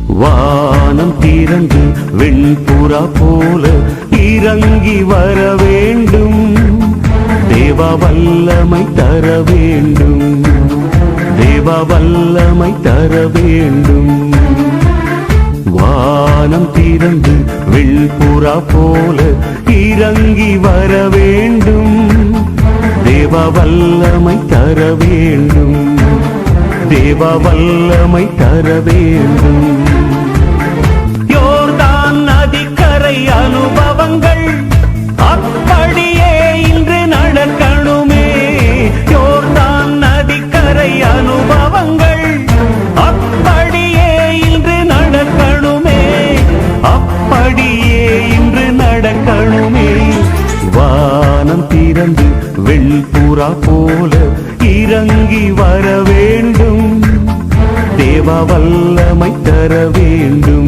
வானம் திறந்து வெண்புறா போல இறங்கி வர வேண்டும். தேவ வல்லமை தர வேண்டும். தேவ வல்லமை தர வேண்டும். வானம் திறந்து வெண்புறா போல இறங்கி வர வேண்டும். தேவ வல்லமை தர வேண்டும். தேவ வல்லமை தர வேண்டும். யோர்தான் நதிக்கரை அனுபவங்கள் அப்படியே இன்று நடக்கணுமே. யோர்தான் நதிக்கரை அனுபவங்கள் அப்படியே இன்று நடக்கணுமே. அப்படியே இன்று நடக்கணுமே. வானம் திறந்து வெண்புறா போல இறங்கி வர வேண்டும். தேவ வல்லமை தர வேண்டும்.